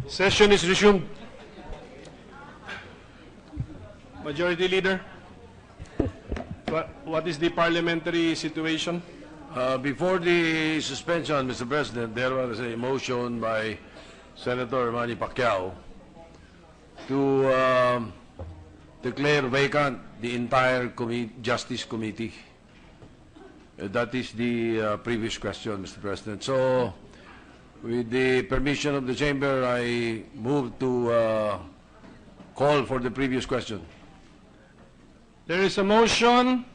Session is resumed. Majority Leader, what is the parliamentary situation? Before the suspension, Mr. President, there was a motion by Senator Manny Pacquiao to declare vacant the entire Justice Committee. That is the previous question, Mr. President. So, with the permission of the Chamber, I move to call for the previous question. There is a motion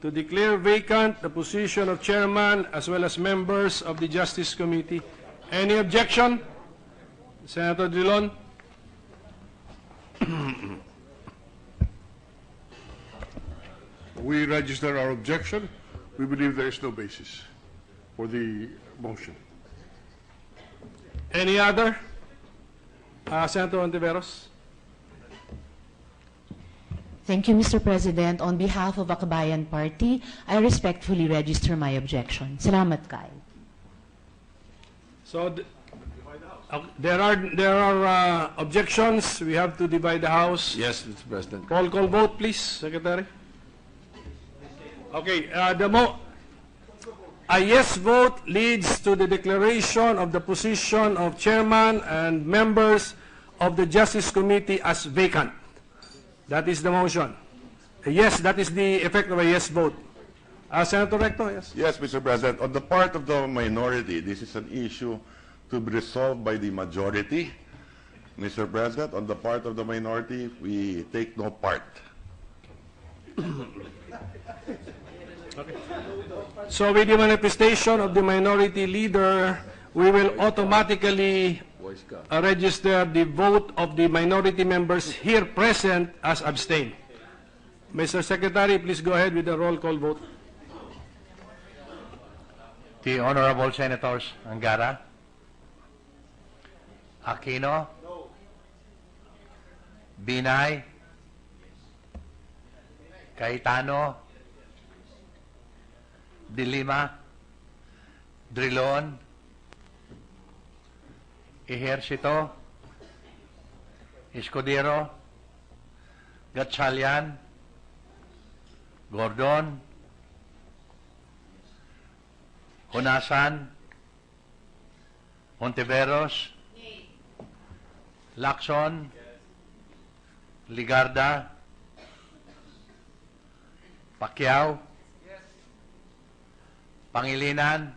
to declare vacant the position of chairman as well as members of the Justice Committee. Any objection? Senator Drilon? We register our objection. We believe there is no basis for the motion. Any other? Senator Hontiveros? Thank you, Mr. President. On behalf of Akabayan Party, I respectfully register my objection. Salamat kayo. So there are objections. We have to divide the House. Yes, Mr. President. Roll call vote, please, Secretary. Okay, a yes vote leads to the declaration of the position of chairman and members of the Justice Committee as vacant. That is the motion. Yes, that is the effect of a yes vote. Senator Recto, yes. Yes, Mr. President. On the part of the minority, this is an issue to be resolved by the majority. Mr. President, on the part of the minority, we take no part. Okay. So with the manifestation of the minority leader, we will automatically register the vote of the minority members here present as abstain. Mr. Secretary, please go ahead with the roll call vote. The Honorable Senators Angara, Aquino, Binay, Cayetano, De Lima, Drilon, Ejercito, Escudero, Gatchalian, Gordon, Honasan, Hontiveros, Lacson, Ligarda, Pacquiao, Pangilinan,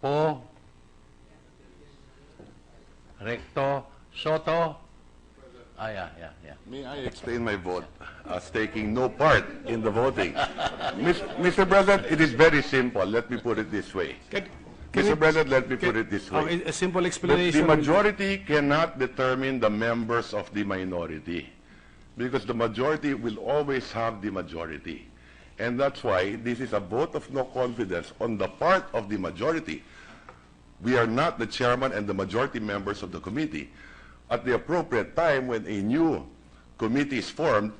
Po, Recto, Sotto. Yeah. May I explain my vote as taking no part in the voting? Mr. President, it is very simple. Let me put it this way. Mr. President, let me put it this way. A simple explanation. The majority cannot determine the members of the minority because the majority will always have the majority. And that's why this is a vote of no confidence on the part of the majority. We are not the chairman and the majority members of the committee. At the appropriate time, when a new committee is formed,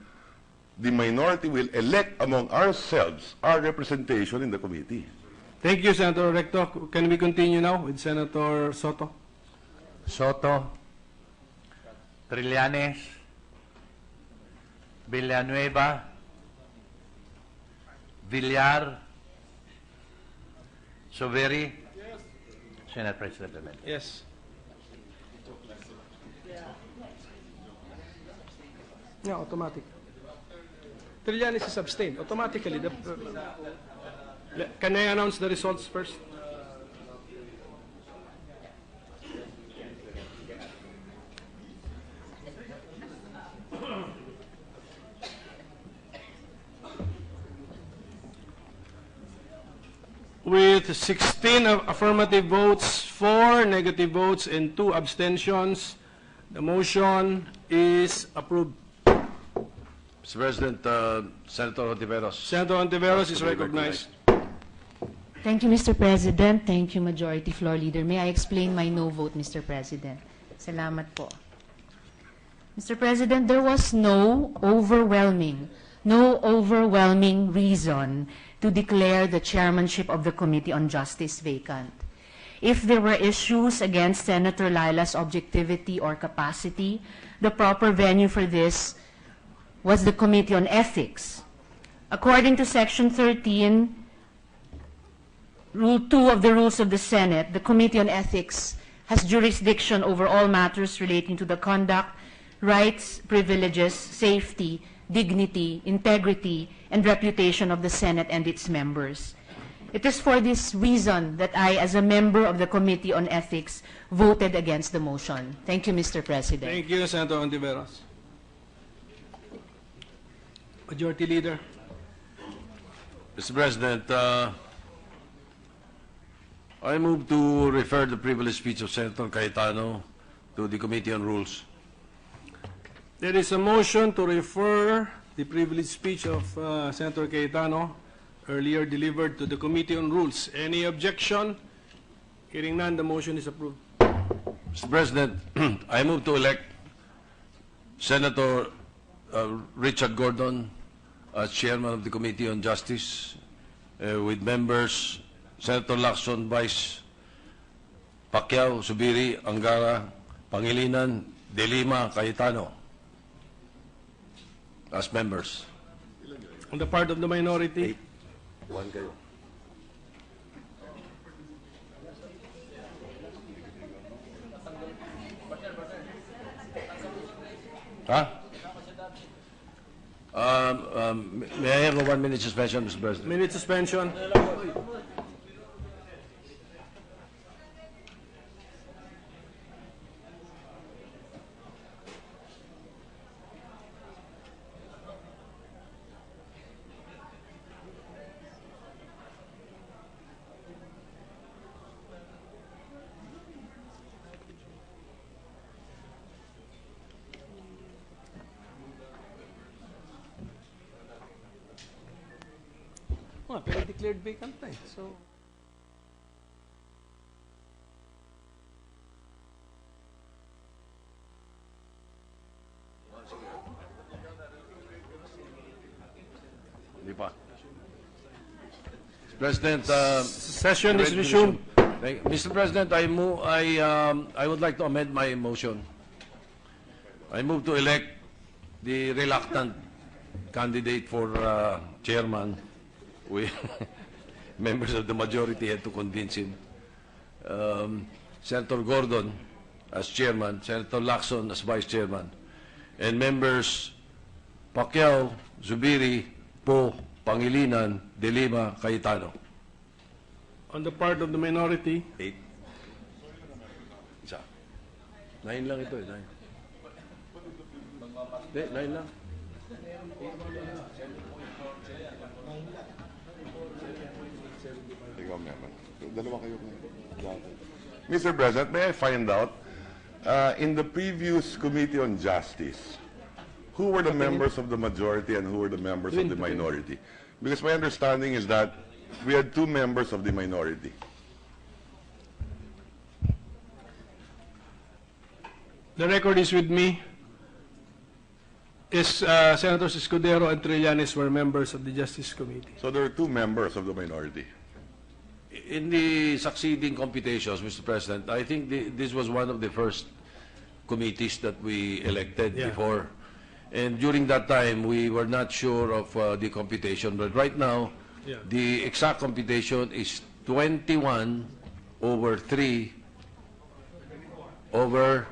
the minority will elect among ourselves our representation in the committee. Thank you, Senator Recto. Can we continue now with Senator Sotto? Sotto, Trillanes, Villanueva, Villar, Soveri, Senate President Pimentel. Yes. Yeah, automatic. Trillanes is abstained. Automatically. Can I announce the results first? With 16 affirmative votes, 4 negative votes, and 2 abstentions, the motion is approved. Mr. President, Senator Hontiveros. Senator Hontiveros is recognized. Thank you, Mr. President. Thank you, Majority Floor Leader. May I explain my no vote, Mr. President? Salamat po. Mr. President, there was no overwhelming reason to declare the chairmanship of the Committee on Justice vacant. If there were issues against Senator Leila's objectivity or capacity, the proper venue for this was the Committee on Ethics. According to Section 13, Rule 2 of the Rules of the Senate, the Committee on Ethics has jurisdiction over all matters relating to the conduct, rights, privileges, safety, dignity, integrity, and reputation of the Senate and its members. It is for this reason that I, as a member of the Committee on Ethics, voted against the motion. Thank you, Mr. President. Thank you, Senator Hontiveros. Majority Leader. Mr. President, I move to refer the privileged speech of Senator Cayetano to the Committee on Rules. There is a motion to refer the privileged speech of Senator Cayetano, earlier delivered to the Committee on Rules. Any objection? Hearing none, the motion is approved. Mr. President, I move to elect Senator Richard Gordon as Chairman of the Committee on Justice, with members Senator Lacson, Vice, Pacquiao, Subiri, Angara, Pangilinan, De Lima, Cayetano as members. On the part of the minority, One kayo. May I have a 1 minute suspension, Mr. President? minute suspension. Pero declared vacant na eh. So, Hindi pa. President, session is resumed. Mr. President, I would like to amend my motion. I move to elect the reluctant candidate for chairman. We members of the majority had to convince him. Senator Gordon as chairman, Senator Lacson as vice chairman, and members Pacquiao, Zubiri, Po, Pangilinan, De Lima, Cayetano. On the part of the minority, 8. Isa. 9 lang ito eh. 9. Hindi, 9 lang. Mr. President, may I find out, in the previous Committee on Justice, who were the members of the majority and who were the members of the minority? Because my understanding is that we had 2 members of the minority. the record is with me. Senators Escudero and Trillanes were members of the Justice Committee. So there were 2 members of the minority. In the succeeding computations, Mr. President, I think this was one of the first committees that we elected before. And during that time, we were not sure of the computation. But right now, the exact computation is 21 over 3 over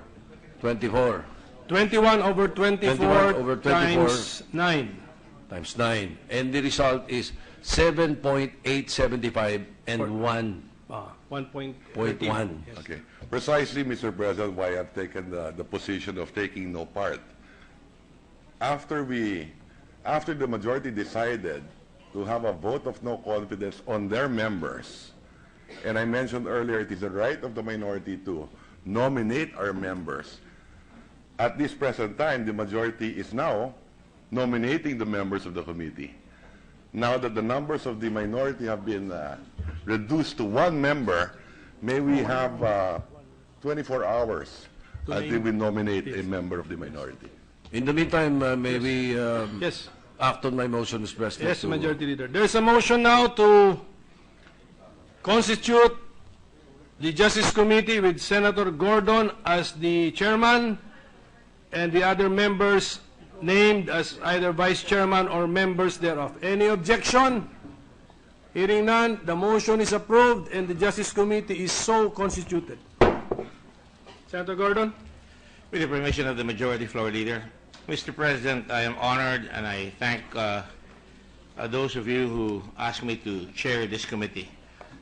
24. 21 over 24, 21 over 24 times 9. Times 9. And the result is 7.875 and 1.1. 1.1. Yes. Okay. Precisely, Mr. President, why I've taken the position of taking no part. After the majority decided to have a vote of no confidence on their members, and I mentioned earlier it is the right of the minority to nominate our members. At this present time, the majority is now nominating the members of the committee. Now that the numbers of the minority have been reduced to 1 member, may we have 24 hours until we nominate a member of the minority. In the meantime, may we Yes. act on my motion, Mr. President? Yes, Majority Leader. There's a motion now to constitute the Justice Committee with Senator Gordon as the chairman and the other members named as either vice chairman or members thereof. Any objection? Hearing none, the motion is approved and the Justice Committee is so constituted. Senator Gordon? With the permission of the Majority Floor Leader, Mr. President, I am honored and I thank those of you who asked me to chair this committee.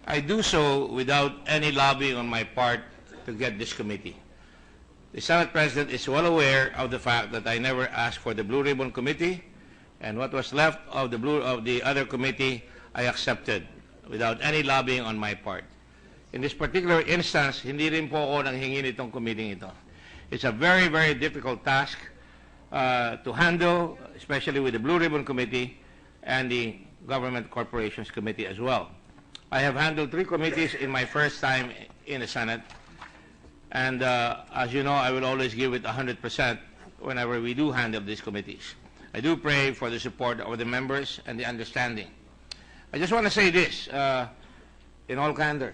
I do so without any lobbying on my part to get this committee. The Senate President is well aware of the fact that I never asked for the Blue Ribbon Committee, and what was left of the other committee I accepted without any lobbying on my part. In this particular instance, hindi rin po ako nanghingi nitong committee ito. It's a very, very difficult task to handle, especially with the Blue Ribbon Committee and the Government Corporations Committee as well. I have handled 3 committees in my first time in the Senate, and as you know, I will always give it 100% whenever we do handle these committees. I do pray for the support of the members and the understanding. I just want to say this, in all candor.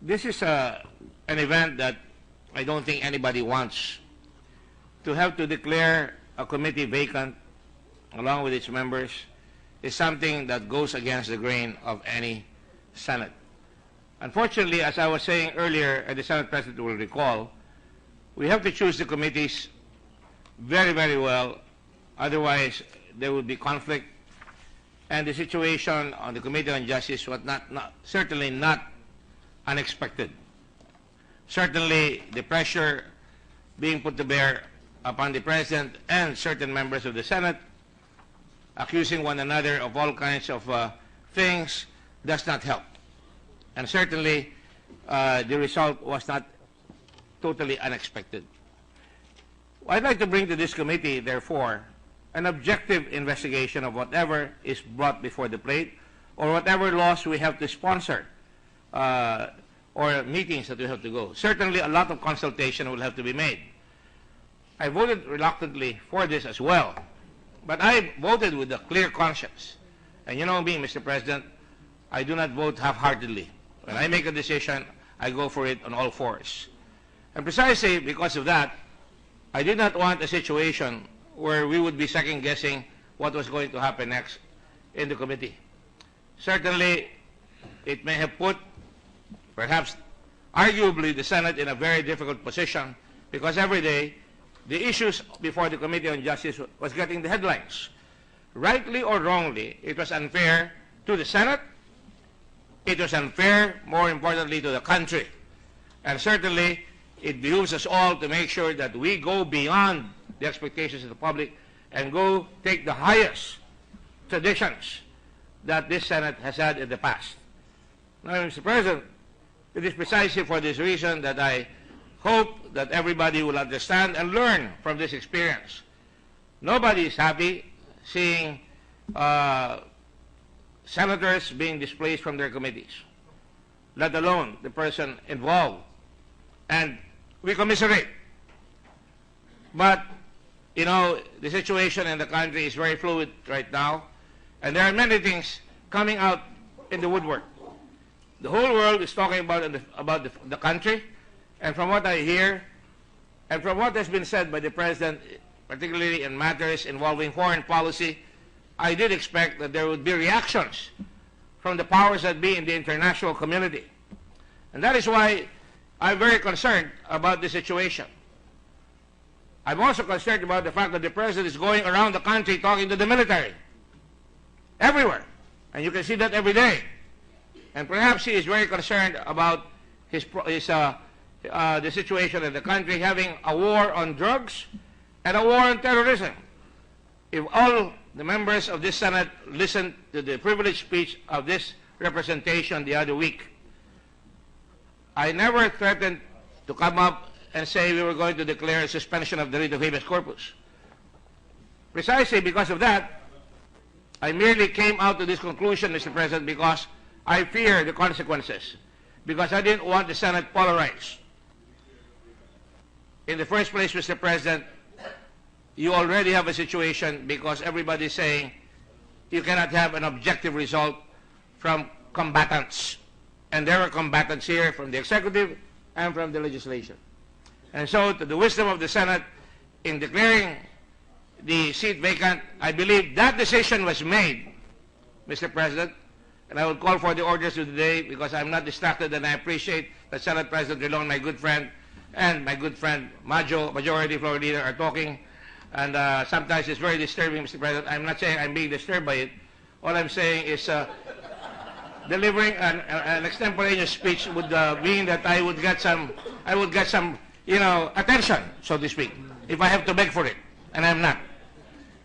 This is an event that I don't think anybody wants. To have to declare a committee vacant along with its members is something that goes against the grain of any Senate. Unfortunately, as I was saying earlier, and the Senate President will recall, we have to choose the committees very, very well. Otherwise, there would be conflict. And the situation on the Committee on Justice was certainly not unexpected. Certainly, the pressure being put to bear upon the President and certain members of the Senate, accusing one another of all kinds of things, does not help. And certainly, the result was not totally unexpected. I'd like to bring to this committee, therefore, an objective investigation of whatever is brought before the plate or whatever laws we have to sponsor or meetings that we have to go. Certainly, a lot of consultation will have to be made. I voted reluctantly for this as well, but I voted with a clear conscience. And you know me, Mr. President, I do not vote half-heartedly. When I make a decision, I go for it on all fours. And precisely because of that, I did not want a situation where we would be second-guessing what was going to happen next in the committee. Certainly, it may have put, perhaps arguably, the Senate in a very difficult position because every day, the issues before the Committee on Justice was getting the headlines. Rightly or wrongly, it was unfair to the Senate. It was unfair, more importantly, to the country. And certainly, it behooves us all to make sure that we go beyond the expectations of the public and go take the highest traditions that this Senate has had in the past. Now, Mr. President, it is precisely for this reason that I hope that everybody will understand and learn from this experience. Nobody is happy seeing senators being displaced from their committees, let alone the person involved. And we commiserate. But, you know, the situation in the country is very fluid right now, and there are many things coming out in the woodwork. The whole world is talking about the country, and from what I hear, and from what has been said by the President, particularly in matters involving foreign policy, I did expect that there would be reactions from the powers that be in the international community. And that is why I'm very concerned about the situation. I'm also concerned about the fact that the President is going around the country talking to the military. Everywhere. And you can see that every day. And perhaps he is very concerned about the situation in the country having a war on drugs and a war on terrorism. If all the members of this Senate listened to the privileged speech of this representation the other week, I never threatened to come up and say we were going to declare a suspension of the writ of habeas corpus. Precisely because of that, I merely came out to this conclusion, Mr. President, because I fear the consequences, because I didn't want the Senate polarized. In the first place, Mr. President, you already have a situation because everybody's saying you cannot have an objective result from combatants. and there are combatants here from the executive and from the legislation. And so, to the wisdom of the Senate, in declaring the seat vacant, I believe that decision was made, Mr. President, and I will call for the orders of the day because I'm not distracted, and I appreciate that Senate President Drilon, my good friend, and my good friend Majority Floor Leader are talking, and sometimes it's very disturbing, Mr. President. I'm not saying I'm being disturbed by it. All I'm saying is delivering an extemporaneous speech would mean that I would get some, attention, so to speak, if I have to beg for it, and I'm not.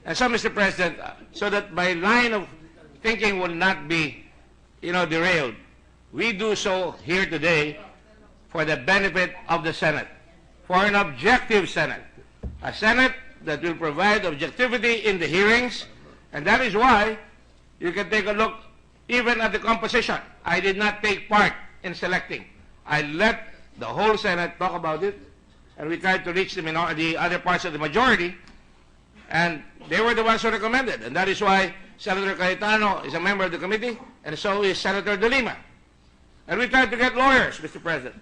And so, Mr. President, so that my line of thinking will not be, derailed, we do so here today for the benefit of the Senate, for an objective Senate, a Senate that will provide objectivity in the hearings, and that is why you can take a look even at the composition. I did not take part in selecting. I let the whole Senate talk about it, and we tried to reach the other parts of the majority, and they were the ones who recommended, and that is why Senator Cayetano is a member of the committee, and so is Senator De Lima. And we tried to get lawyers, Mr. President,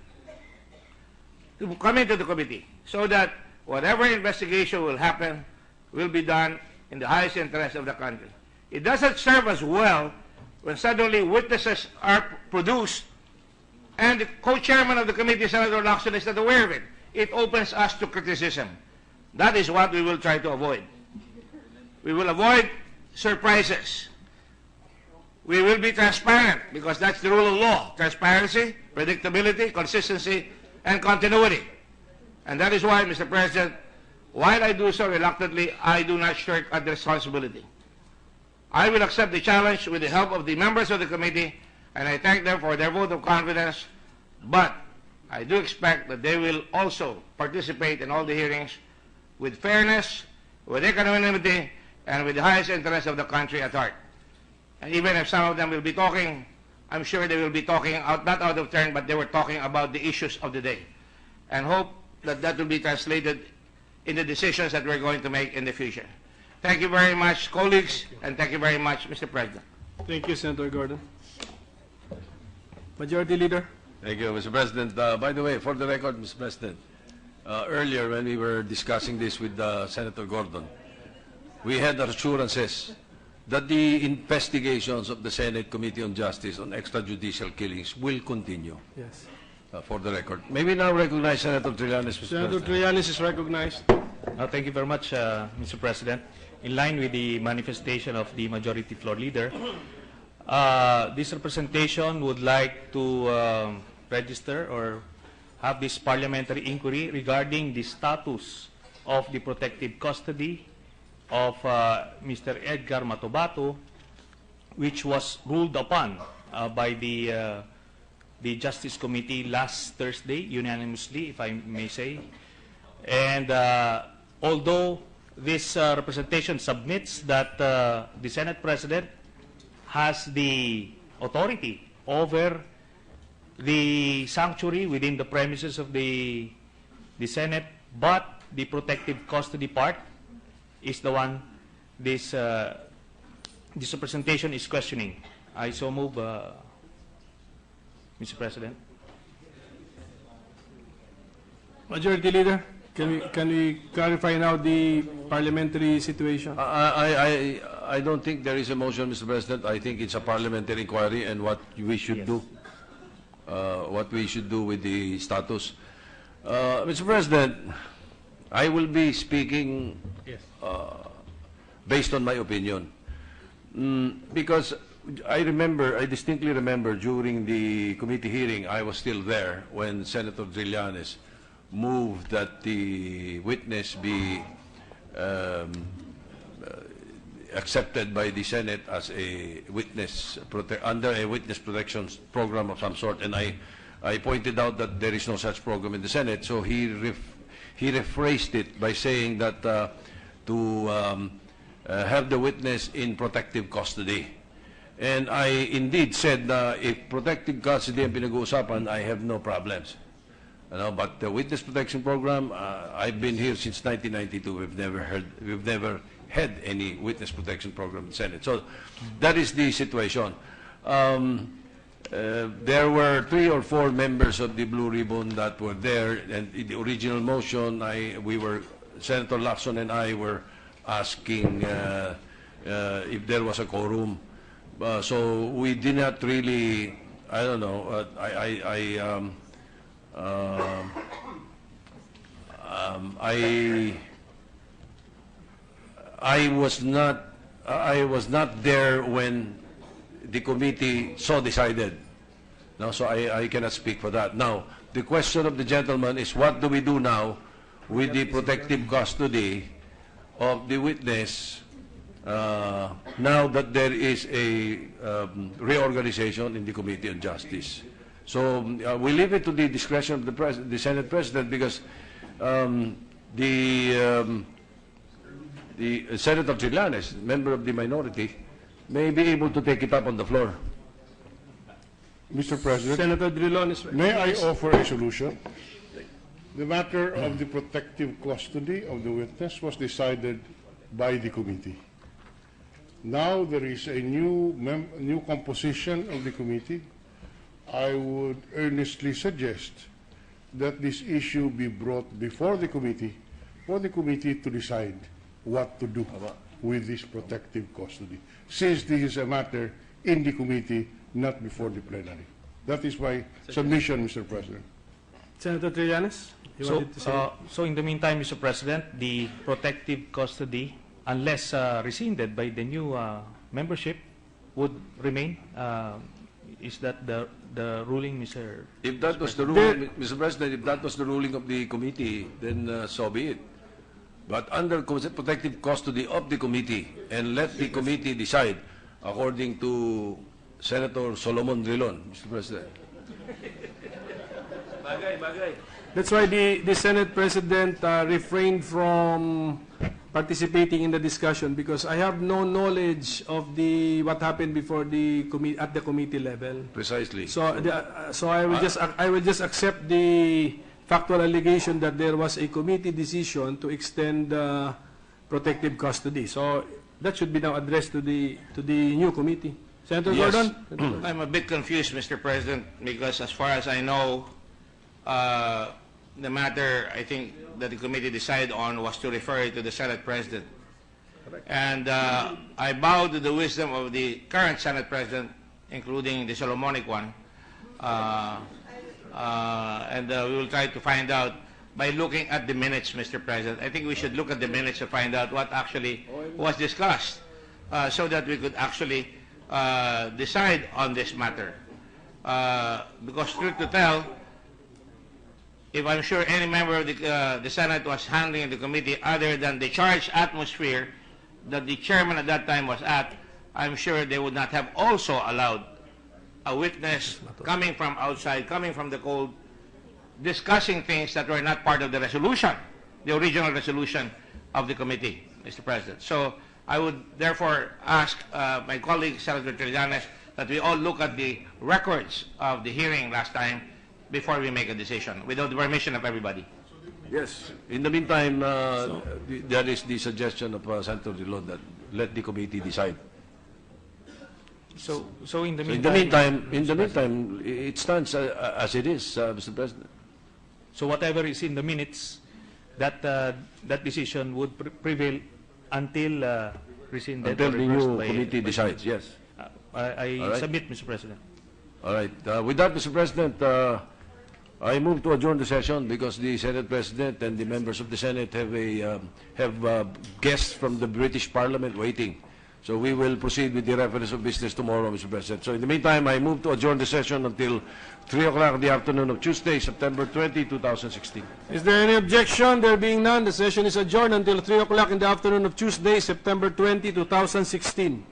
to come into the committee so that whatever investigation will happen will be done in the highest interest of the country. It doesn't serve us well when suddenly witnesses are produced and the co-chairman of the committee, Senator Lacson, is not aware of it. It opens us to criticism. That is what we will try to avoid. We will avoid surprises. We will be transparent because that's the rule of law. Transparency, predictability, consistency, and continuity. And that is why, Mr. President, while I do so reluctantly, I do not shirk at the responsibility. I will accept the challenge with the help of the members of the committee, and I thank them for their vote of confidence, but I do expect that they will also participate in all the hearings with fairness, with equanimity, and with the highest interest of the country at heart. And even if some of them will be talking, I'm sure they will be talking not out of turn, but they were talking about the issues of the day. And hope that that will be translated in the decisions that we're going to make in the future. Thank you very much, colleagues, and thank you very much, Mr. President. Thank you, Senator Gordon. Majority Leader. Thank you, Mr. President. By the way, for the record, Mr. President, earlier when we were discussing this with Senator Gordon, we had assurances that the investigations of the Senate Committee on Justice on extrajudicial killings will continue. Yes. For the record. May we now recognize Senator Trillanes, Mr. Senator President. Trillanes is recognized. Thank you very much, Mr. President. In line with the manifestation of the Majority Floor Leader, this representation would like to register or have this parliamentary inquiry regarding the status of the protective custody of Mr. Edgar Matobato, which was ruled upon by the Justice Committee last Thursday, unanimously, if I may say. And although this representation submits that the Senate President has the authority over the sanctuary within the premises of the Senate, but the protective custody part is the one this representation is questioning. I so move, Mr. President. Majority Leader, can we clarify now the parliamentary situation? I don't think there is a motion, Mr. President. I think it's a parliamentary inquiry and what we should do. What we should do with the status. Mr. President, I will be speaking based on my opinion. Because I distinctly remember during the committee hearing, I was still there when Senator Trillanes moved that the witness be accepted by the Senate as a witness under a witness protection program of some sort, and I pointed out that there is no such program in the Senate. So he rephrased it by saying that to have the witness in protective custody. And I indeed said if protective custody ang pinag-uusapan, I have no problems. But the witness protection program, I've been here since 1992. We've never had any witness protection program in the Senate. So that is the situation. there were 3 or 4 members of the Blue Ribbon that were there, and in the original motion, Senator Lacson and I were asking if there was a quorum. So we did not really, I don't know, I was not there when the committee so decided. No, so I cannot speak for that. Now, the question of the gentleman is, what do we do now with the protective custody of the witness now that there is a reorganization in the Committee on Justice? So we leave it to the discretion of the Senate President, because the Senator Trillanes, member of the minority, may be able to take it up on the floor. Mr. President, Senator Drilon is may I offer a solution? The matter of the protective custody of the witness was decided by the committee. Now there is a new composition of the committee. I would earnestly suggest that this issue be brought before the committee for the committee to decide what to do with this protective custody, since this is a matter in the committee, not before the plenary. That is my submission, Mr. President. Senator Trillanes, you wanted to say? So in the meantime, Mr. President, the protective custody, unless rescinded by the new membership, would remain. Is that the ruling, Mr. If that was the ruling, Mr. President, if that was the ruling of the committee, then so be it. But under protective custody of the committee, and let the committee decide according to Senator Solomon Drilon, Mr. President. That's why the Senate President refrained from participating in the discussion, because I have no knowledge of what happened before at the committee level. Precisely. So I will just accept the factual allegation that there was a committee decision to extend protective custody. So that should be now addressed to the new committee. Senator Yes. Gordon? I'm a bit confused, Mr. President, because as far as I know, the matter, I think, that the committee decided on was to refer it to the Senate President. And I bow to the wisdom of the current Senate President, including the Solomonic one, and we will try to find out by looking at the minutes, Mr. President. I think we should look at the minutes to find out what actually was discussed, so that we could actually decide on this matter. Because truth to tell, if I'm sure any member of the Senate was handling the committee other than the charged atmosphere that the chairman at that time was at, I'm sure they would not have also allowed a witness coming from outside, coming from the cold, discussing things that were not part of the resolution, the original resolution of the committee, Mr. President. So I would therefore ask my colleague, Senator Trillanes, that we all look at the records of the hearing last time before we make a decision, without the permission of everybody. Yes. In the meantime, that is the suggestion of Senator Drilon, that let the committee decide. So in the So meantime, in the meantime, it stands as it is, Mr. President. so whatever is in the minutes, that decision would prevail until rescinded Until or the reversed new by committee decides, yes. I All right. submit, Mr. President. All right. With that, Mr. President, I move to adjourn the session because the Senate President and the members of the Senate have guests from the British Parliament waiting. So we will proceed with the reference of business tomorrow, Mr. President. So in the meantime, I move to adjourn the session until 3 o'clock in the afternoon of Tuesday, September 20, 2016. Is there any objection? There being none, the session is adjourned until 3 o'clock in the afternoon of Tuesday, September 20, 2016.